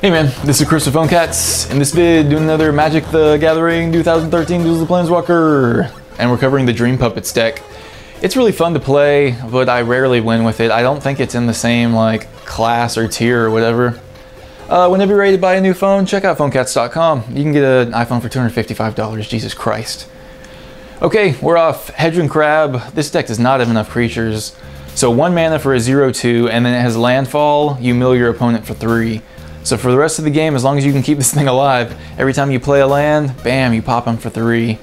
Hey man, this is Chris with PhoneCats. In this vid, doing another Magic the Gathering 2013 Duel of the Planeswalker. And we're covering the Dream Puppets deck. It's really fun to play, but I rarely win with it. I don't think it's in the same like class or tier or whatever. Whenever you're ready to buy a new phone, check out PhoneCats.com. You can get an iPhone for $255, Jesus Christ. Okay, we're off. Hedron Crab. This deck does not have enough creatures. So 1 mana for a 0/2, and then it has landfall. You mill your opponent for 3. So for the rest of the game, as long as you can keep this thing alive, every time you play a land, bam, you pop them for 3.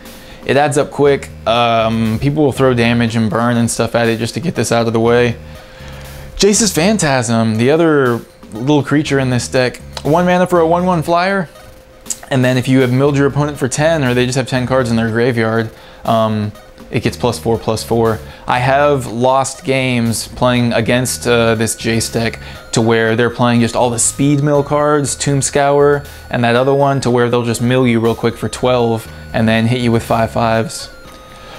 It adds up quick. People will throw damage and burn and stuff at it just to get this out of the way. Jace's Phantasm, the other little creature in this deck. 1 mana for a 1/1 flyer. And then if you have milled your opponent for 10, or they just have 10 cards in their graveyard, it gets +4/+4. I have lost games playing against this Jace deck to where they're playing just all the speed mill cards, Tomb Scour, and that other one to where they'll just mill you real quick for 12 and then hit you with 5/5s.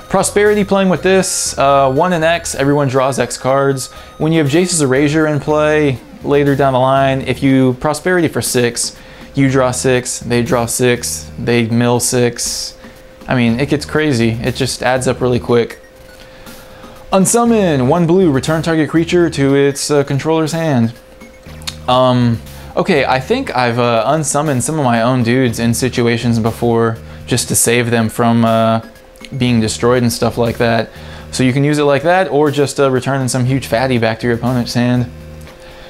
Prosperity playing with this, 1 and X, everyone draws X cards. When you have Jace's Erasure in play later down the line, if you Prosperity for 6, you draw 6, they draw 6, they mill 6. I mean, it gets crazy. It just adds up really quick. Unsummon, 1 blue, return target creature to its controller's hand. Okay, I think I've unsummoned some of my own dudes in situations before just to save them from being destroyed and stuff like that. So you can use it like that, or just returning some huge fatty back to your opponent's hand.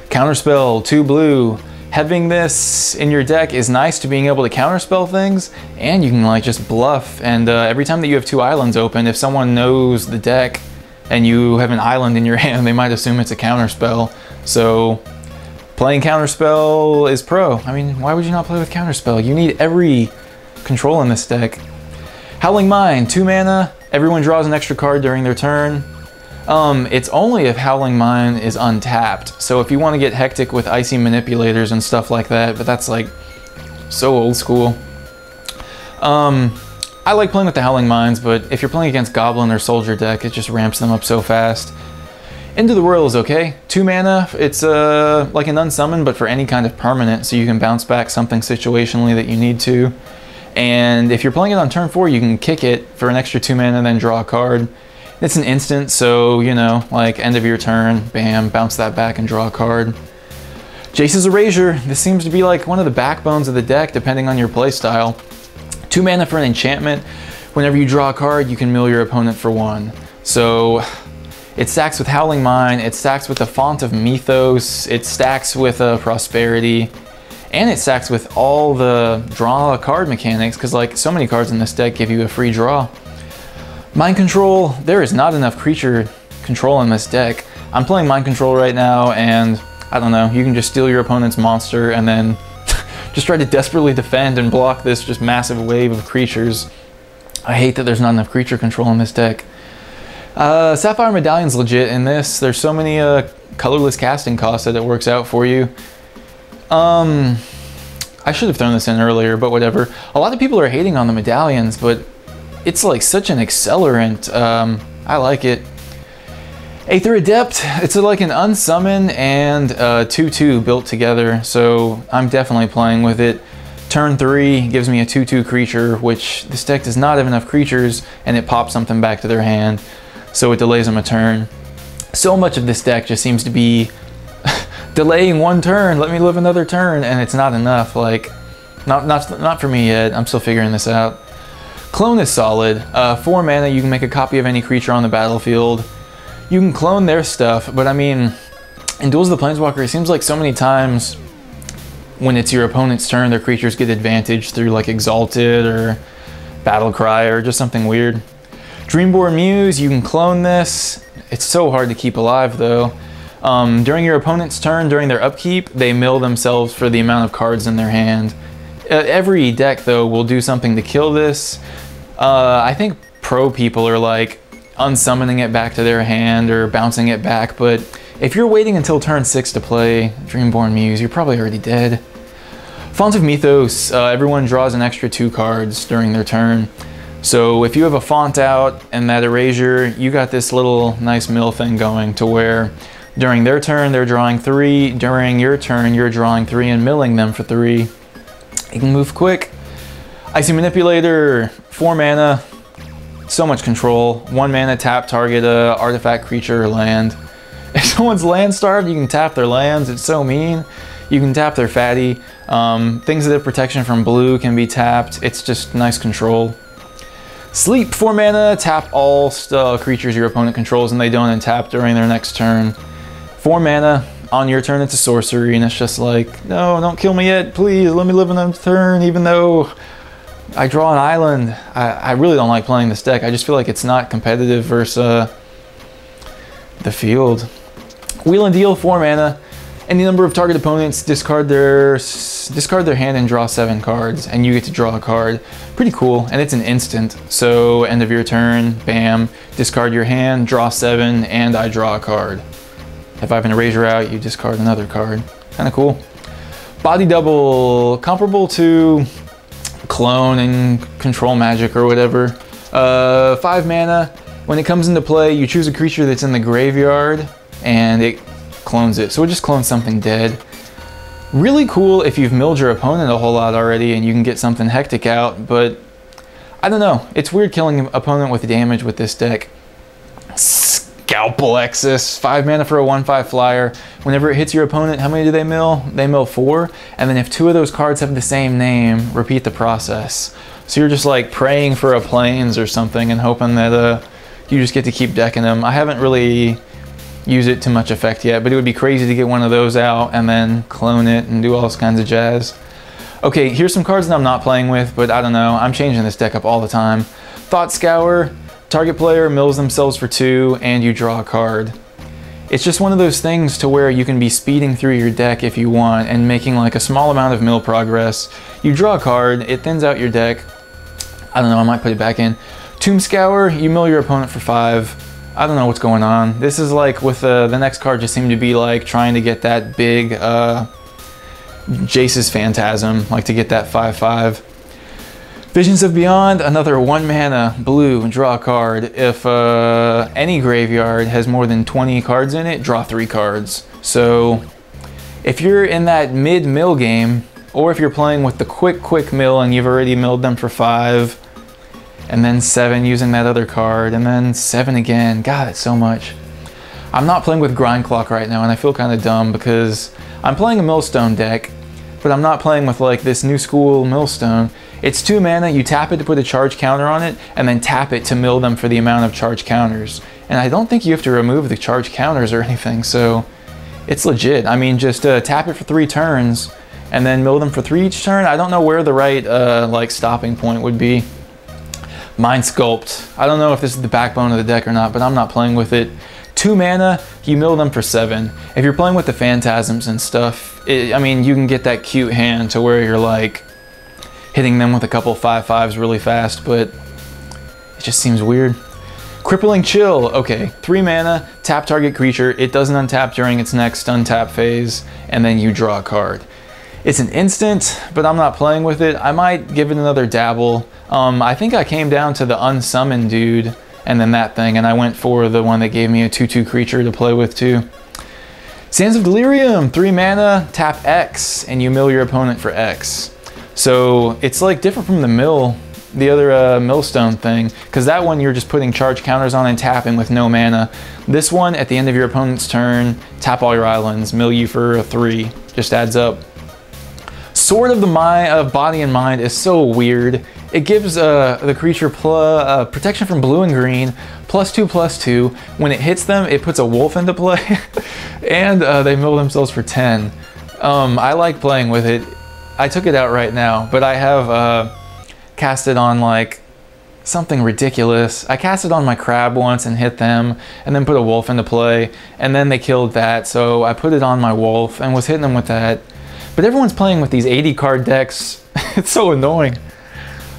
Counterspell, 2 blue. Having this in your deck is nice to being able to counterspell things, and you can like just bluff, and every time that you have 2 islands open, if someone knows the deck and you have an island in your hand, they might assume it's a counterspell. So playing counterspell is pro. I mean, why would you not play with counterspell? You need every control in this deck. Howling Mine, 2 mana, everyone draws an extra card during their turn. It's only if Howling Mine is untapped. So if you want to get hectic with Icy Manipulators and stuff like that, but that's like so old school. I like playing with the Howling Mines, but if you're playing against Goblin or Soldier deck, it just ramps them up so fast. Into the Whirl is okay. 2 mana, it's like an unsummon, but for any kind of permanent, so you can bounce back something situationally that you need to. And if you're playing it on turn 4, you can kick it for an extra 2 mana and then draw a card. It's an instant, so, you know, like end of your turn, bam, bounce that back and draw a card. Jace's Erasure. This seems to be like one of the backbones of the deck, depending on your playstyle. 2 mana for an enchantment. Whenever you draw a card, you can mill your opponent for 1. So it stacks with Howling Mine, it stacks with the Font of Mythos, it stacks with Prosperity, and it stacks with all the draw a card mechanics, because like so many cards in this deck give you a free draw. Mind Control, there is not enough creature control in this deck. I'm playing Mind Control right now, and I don't know, you can just steal your opponent's monster and then just try to desperately defend and block this just massive wave of creatures. I hate that there's not enough creature control in this deck. Sapphire Medallion's legit in this. There's so many colorless casting costs that it works out for you. I should have thrown this in earlier, but whatever. A lot of people are hating on the medallions, but it's like such an accelerant. I like it. Aether Adept, it's like an unsummon and 2/2 built together, so I'm definitely playing with it. Turn 3 gives me a 2/2 creature, which this deck does not have enough creatures, and it pops something back to their hand, so it delays them a turn. So much of this deck just seems to be delaying 1 turn, let me live another turn, and it's not enough. Like, not for me yet. I'm still figuring this out. Clone is solid. 4 mana, you can make a copy of any creature on the battlefield. You can clone their stuff, but I mean, in Duels of the Planeswalker, it seems like so many times when it's your opponent's turn, their creatures get advantage through like Exalted or Battle Cry or just something weird. Dreamborn Muse, you can clone this. It's so hard to keep alive though. During your opponent's turn, during their upkeep, they mill themselves for the amount of cards in their hand. Every deck though will do something to kill this. I think pro people are like unsummoning it back to their hand or bouncing it back, but if you're waiting until turn 6 to play Dreamborn Muse, you're probably already dead. Font of Mythos, everyone draws an extra 2 cards during their turn. So if you have a font out and that erasure, you got this little nice mill thing going to where During their turn, they're drawing 3. During your turn, you're drawing 3 and milling them for 3. You can move quick. Icy Manipulator, 4 mana, so much control. 1 mana, tap target artifact, creature, or land. If someone's land starved, you can tap their lands. It's so mean. You can tap their fatty. Things that have protection from blue can be tapped. It's just nice control. Sleep, 4 mana, tap all creatures your opponent controls and they don't untap during their next turn. 4 mana, on your turn it's a sorcery, and it's just like, no, don't kill me yet, please, let me live another turn, even though I draw an island. I really don't like playing this deck. I just feel like it's not competitive versus the field. Wheel and Deal, 4 mana. Any number of target opponents discard their hand and draw 7 cards, and you get to draw a card. Pretty cool, and it's an instant. So end of your turn, bam, discard your hand, draw 7, and I draw a card. If I have an erasure out, you discard another card. Kind of cool. Body Double, comparable to Clone and Control Magic or whatever. 5 mana. When it comes into play, you choose a creature that's in the graveyard, and it clones it. So it just clones something dead. Really cool if you've milled your opponent a whole lot already and you can get something hectic out, but I don't know. It's weird killing an opponent with damage with this deck. Scalpel Exis, 5 mana for a 1/5 flyer. Whenever it hits your opponent, how many do they mill? They mill 4, and then if 2 of those cards have the same name, repeat the process. So you're just like praying for a Plains or something and hoping that you just get to keep decking them. I haven't really use it to much effect yet, but it would be crazy to get one of those out and then clone it and do all kinds of jazz. Okay, here's some cards that I'm not playing with, but I don't know, I'm changing this deck up all the time. Thought Scour, target player mills themselves for 2 and you draw a card. It's just one of those things to where you can be speeding through your deck if you want and making like a small amount of mill progress. You draw a card, it thins out your deck. I don't know, I might put it back in. Tomb Scour, you mill your opponent for 5. I don't know what's going on. This is like with the next card just seemed to be like trying to get that big Jace's Phantasm, like to get that 5/5. Visions of Beyond, another 1 mana, blue, draw a card. If any graveyard has more than 20 cards in it, draw 3 cards. So if you're in that mid-mill game, or if you're playing with the quick mill and you've already milled them for 5, and then 7 using that other card, and then 7 again. God, it's so much. I'm not playing with Grind Clock right now, and I feel kind of dumb because I'm playing a Millstone deck, but I'm not playing with like this new school Millstone. It's 2 mana, you tap it to put a charge counter on it, and then tap it to mill them for the amount of charge counters. And I don't think you have to remove the charge counters or anything, so it's legit. I mean, just tap it for 3 turns, and then mill them for 3 each turn. I don't know where the right like stopping point would be. Mind Sculpt. I don't know if this is the backbone of the deck or not, but I'm not playing with it. 2 mana, you mill them for 7. If you're playing with the Phantasms and stuff, I mean, you can get that cute hand to where you're like hitting them with a couple 5/5s really fast, but it just seems weird. Crippling Chill. Okay, 3 mana, tap target creature. It doesn't untap during its next untap phase, and then you draw a card. It's an instant, but I'm not playing with it. I might give it another dabble. I think I came down to the unsummoned dude and then that thing, and I went for the one that gave me a 2/2 creature to play with too. Sands of Delirium, 3 mana, tap X, and you mill your opponent for X. So it's like different from the other Millstone thing, because that one you're just putting charge counters on and tapping with no mana. This one, at the end of your opponent's turn, tap all your islands, mill you for a 3, just adds up. Sword of the Body and Mind is so weird. It gives the creature protection from blue and green, +2/+2. When it hits them, it puts a wolf into play, and they mill themselves for 10. I like playing with it. I took it out right now, but I have cast it on like something ridiculous. I cast it on my crab once and hit them, and then put a wolf into play, and then they killed that, so I put it on my wolf and was hitting them with that. But everyone's playing with these 80 card decks. It's so annoying.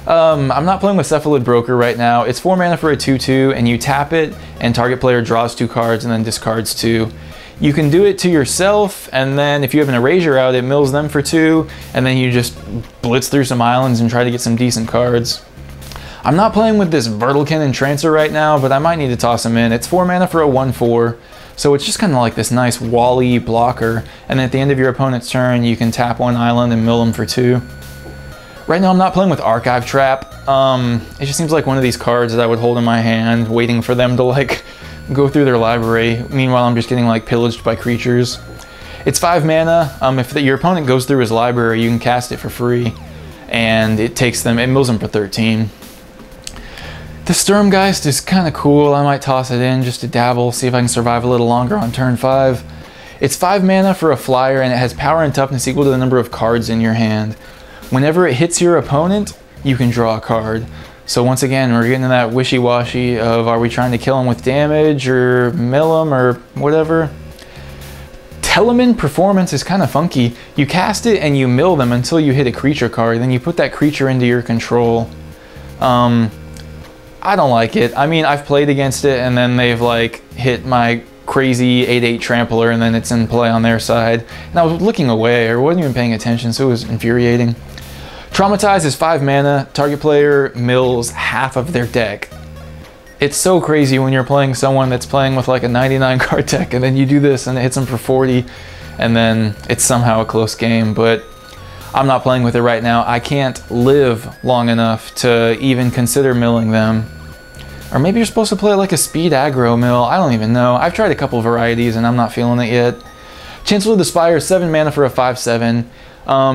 I'm not playing with Cephalid Broker right now. It's 4 mana for a 2/2, and you tap it, and target player draws 2 cards and then discards 2. You can do it to yourself, and then if you have an erasure out, it mills them for 2, and then you just blitz through some islands and try to get some decent cards. I'm not playing with this Vertilkin Entrancer right now, but I might need to toss him in. It's 4 mana for a 1/4. So it's just kind of like this nice wall-y blocker, and then at the end of your opponent's turn, you can tap 1 island and mill them for 2. Right now I'm not playing with Archive Trap. It just seems like one of these cards that I would hold in my hand, waiting for them to like go through their library. Meanwhile, I'm just getting like pillaged by creatures. It's 5 mana. If your opponent goes through his library, you can cast it for free, and it mills them for 13. The Sturmgeist is kind of cool. I might toss it in just to dabble, see if I can survive a little longer on turn 5. It's 5 mana for a flyer, and it has power and toughness equal to the number of cards in your hand. Whenever it hits your opponent, you can draw a card. So once again, we're getting to that wishy-washy of, are we trying to kill him with damage or mill him or whatever? Telemann Performance is kind of funky. You cast it and you mill them until you hit a creature card, then you put that creature into your control. I don't like it. I mean, I've played against it and then they've like hit my crazy 8/8 trampler and then it's in play on their side. And I was looking away or wasn't even paying attention, so it was infuriating. Traumatize is 5 mana. Target player mills half of their deck. It's so crazy when you're playing someone that's playing with like a 99 card deck and then you do this and it hits them for 40 and then it's somehow a close game, but I'm not playing with it right now. I can't live long enough to even consider milling them. Or maybe you're supposed to play like a speed aggro mill. I don't even know. I've tried a couple varieties and I'm not feeling it yet. Chancellor of the Spire, 7 mana for a 5/7.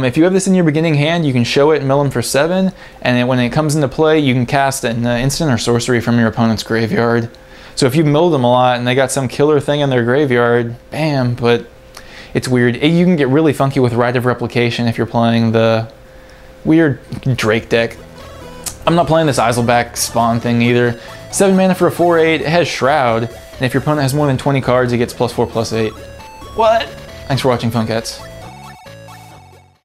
If you have this in your beginning hand, you can show it and mill them for 7, and then when it comes into play, you can cast an instant or sorcery from your opponent's graveyard. So if you milled them a lot and they got some killer thing in their graveyard, bam, but it's weird. You can get really funky with Rite of Replication if you're playing the weird Drake deck. I'm not playing this Eiselback spawn thing either. 7 mana for a 4/8, it has Shroud, and if your opponent has more than 20 cards, it gets +4/+8. What? Thanks for watching, PhoneCats.